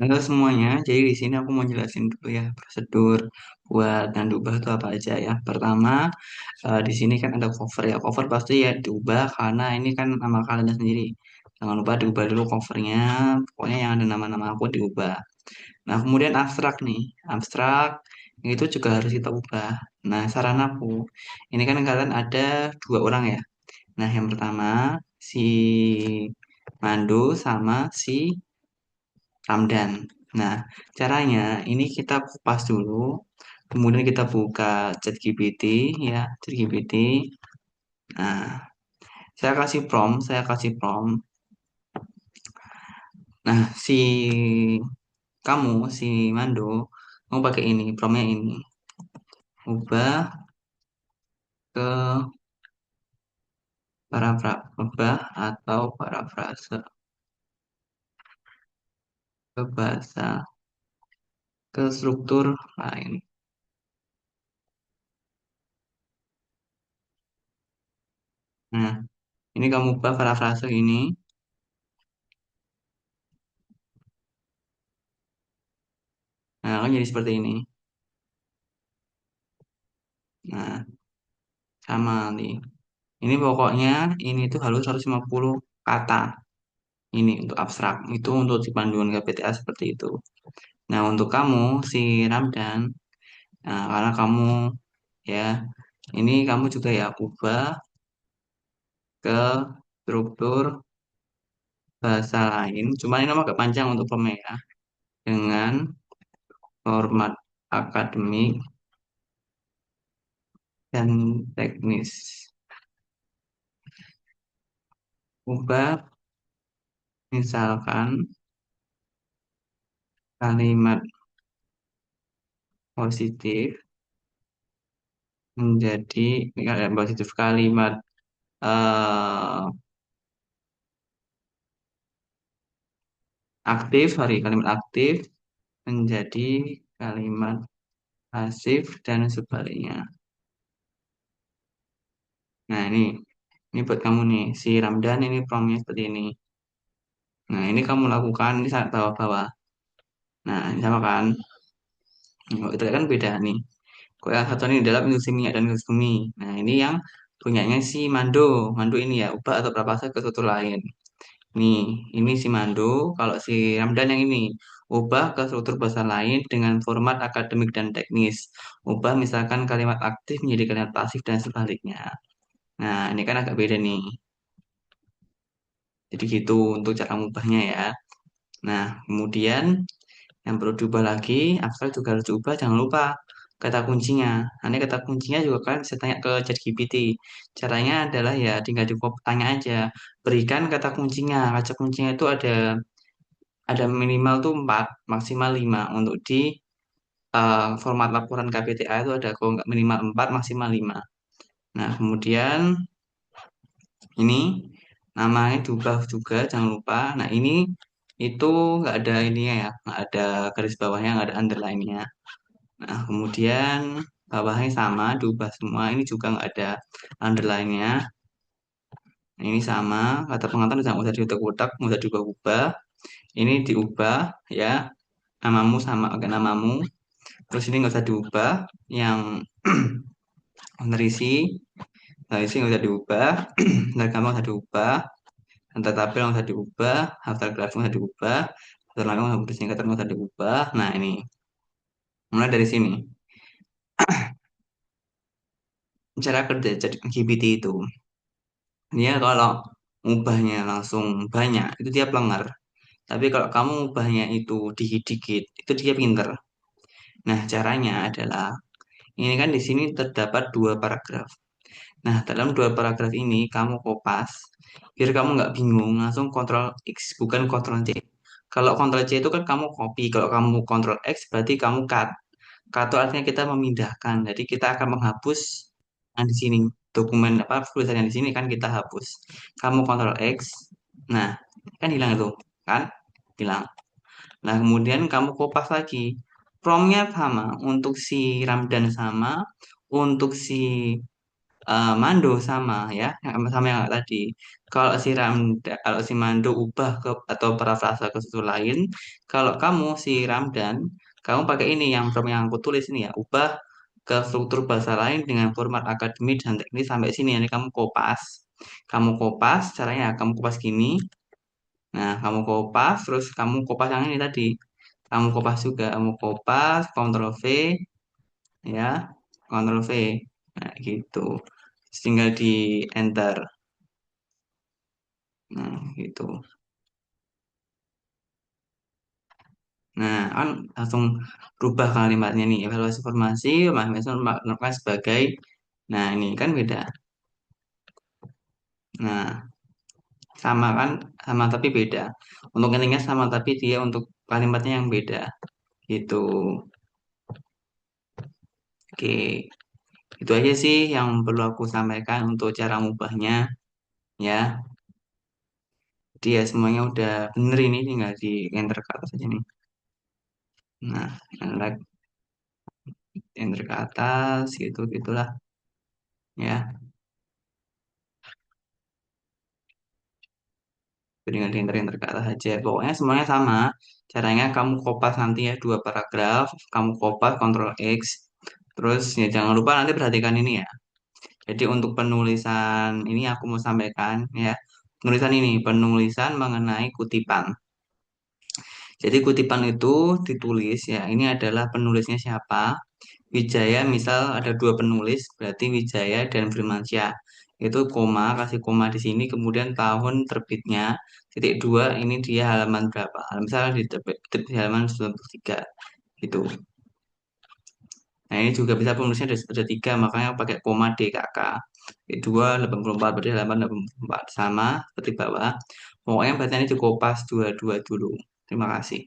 Halo semuanya, jadi di sini aku mau jelasin dulu ya prosedur buat ngubah itu apa aja ya. Pertama, di sini kan ada cover ya. Cover pasti ya diubah karena ini kan nama kalian sendiri. Jangan lupa diubah dulu covernya. Pokoknya yang ada nama-nama aku diubah. Nah, kemudian abstrak nih. Abstrak itu juga harus kita ubah. Nah, saran aku, ini kan kalian ada dua orang ya. Nah, yang pertama si Mando sama si Ramdan. Nah, caranya ini kita kupas dulu, kemudian kita buka ChatGPT ya, ChatGPT. Nah, saya kasih prompt. Nah, si Mando mau pakai ini, promptnya ini, ubah ke ubah atau parafrase ke bahasa ke struktur lain. Nah, ini kamu ubah parafrase ini. Nah, kan jadi seperti ini. Nah, sama nih. Ini pokoknya ini tuh harus 150 kata. Ini untuk abstrak. Itu untuk di panduan KPTA seperti itu. Nah, untuk kamu si Ramdan, nah karena kamu ya ini kamu juga ya ubah ke struktur bahasa lain. Cuma ini agak panjang untuk pemea dengan format akademik dan teknis. Ubah misalkan kalimat positif menjadi positif kalimat eh, aktif, hari kalimat aktif menjadi kalimat pasif dan sebaliknya. Nah, ini buat kamu nih, si Ramdan ini promptnya seperti ini. Nah, ini kamu lakukan di saat bawah-bawah. Nah, ini sama kan? Kalau itu kan beda nih. Kalau yang satu ini adalah industri minyak dan industri bumi. Nah, ini yang punyanya si Mando. Mando ini ya, ubah atau berapa ke suatu lain. Nih, ini si Mando. Kalau si Ramdan yang ini, ubah ke struktur bahasa lain dengan format akademik dan teknis. Ubah misalkan kalimat aktif menjadi kalimat pasif dan sebaliknya. Nah, ini kan agak beda nih. Jadi gitu untuk cara mengubahnya ya. Nah, kemudian yang perlu diubah lagi, abstrak juga harus diubah. Jangan lupa kata kuncinya. Nanti kata kuncinya juga kan bisa tanya ke ChatGPT. Caranya adalah ya tinggal tanya aja. Berikan kata kuncinya. Kata kuncinya itu ada minimal tuh 4, maksimal 5 untuk di format laporan KPTA itu ada kalau nggak minimal 4, maksimal 5. Nah, kemudian ini namanya diubah juga, jangan lupa. Nah, ini itu nggak ada ininya ya, nggak ada garis bawahnya, nggak ada underline-nya. Nah, kemudian bawahnya sama, diubah semua. Ini juga nggak ada underline-nya. Nah, ini sama, kata pengantar jangan usah diutak-utak, nggak usah diubah-ubah. Ini diubah ya, namamu sama agak namamu. Terus ini nggak usah diubah. Yang terisi nggak usah diubah. Dan kamu nggak usah diubah. Antar tabel nggak usah diubah. Antar grafik nggak usah diubah. Antar langkah nggak usah singkatan nggak usah diubah. Nah ini mulai dari sini. Cara kerja jadi GPT itu. Dia kalau ngubahnya langsung banyak, itu dia pelengар. Tapi kalau kamu ngubahnya itu dikit-dikit, itu dia pinter. Nah, caranya adalah, ini kan di sini terdapat dua paragraf. Nah, dalam dua paragraf ini, kamu kopas, biar kamu nggak bingung, langsung Ctrl X, bukan Ctrl C. Kalau Ctrl C itu kan kamu copy, kalau kamu Ctrl X berarti kamu cut. Cut itu artinya kita memindahkan, jadi kita akan menghapus yang di sini dokumen apa tulisan yang di sini kan kita hapus. Kamu Ctrl X, nah kan hilang itu, kan hilang. Nah kemudian kamu kopas lagi, promptnya sama untuk si Ramdan sama, untuk si Mando sama ya, sama yang tadi. Kalau si Mando ubah ke atau parafrase ke sesuatu lain, kalau kamu si Ramdan, kamu pakai ini yang aku tulis ini ya, ubah ke struktur bahasa lain dengan format akademik dan teknis sampai sini. Ini kamu kopas. Kamu kopas, caranya kamu kopas gini. Nah, kamu kopas, terus kamu kopas yang ini tadi. Kamu kopas juga, kamu kopas, Ctrl V, ya, Ctrl V. Nah, gitu. Tinggal di enter. Nah, gitu. Nah, kan langsung rubah kalimatnya nih. Evaluasi formasi, Mahasiswa melakukan sebagai. Nah, ini kan beda. Nah, sama kan, sama tapi beda. Untuk intinya sama tapi dia untuk kalimatnya yang beda. Gitu. Oke, itu aja sih yang perlu aku sampaikan untuk cara ngubahnya. Ya, dia semuanya udah bener ini, tinggal di enter ke atas aja nih. Nah, enter ke atas, gitu, gitulah. Ya. Dengan enter ke atas aja. Pokoknya semuanya sama. Caranya kamu kopas nanti ya dua paragraf, kamu kopas Ctrl X. Terus ya jangan lupa nanti perhatikan ini ya. Jadi untuk penulisan ini aku mau sampaikan ya. Penulisan ini, penulisan mengenai kutipan. Jadi kutipan itu ditulis ya, ini adalah penulisnya siapa. Wijaya, misal ada dua penulis, berarti Wijaya dan Firmansyah. Itu koma, kasih koma di sini, kemudian tahun terbitnya, titik dua, ini dia halaman berapa. Misalnya di halaman 93, gitu. Nah, ini juga bisa penulisnya ada tiga, makanya pakai koma DKK. Titik dua, 84, berarti halaman 84. Sama seperti bawah. Pokoknya bacanya dikopas dua-dua dulu. Terima kasih.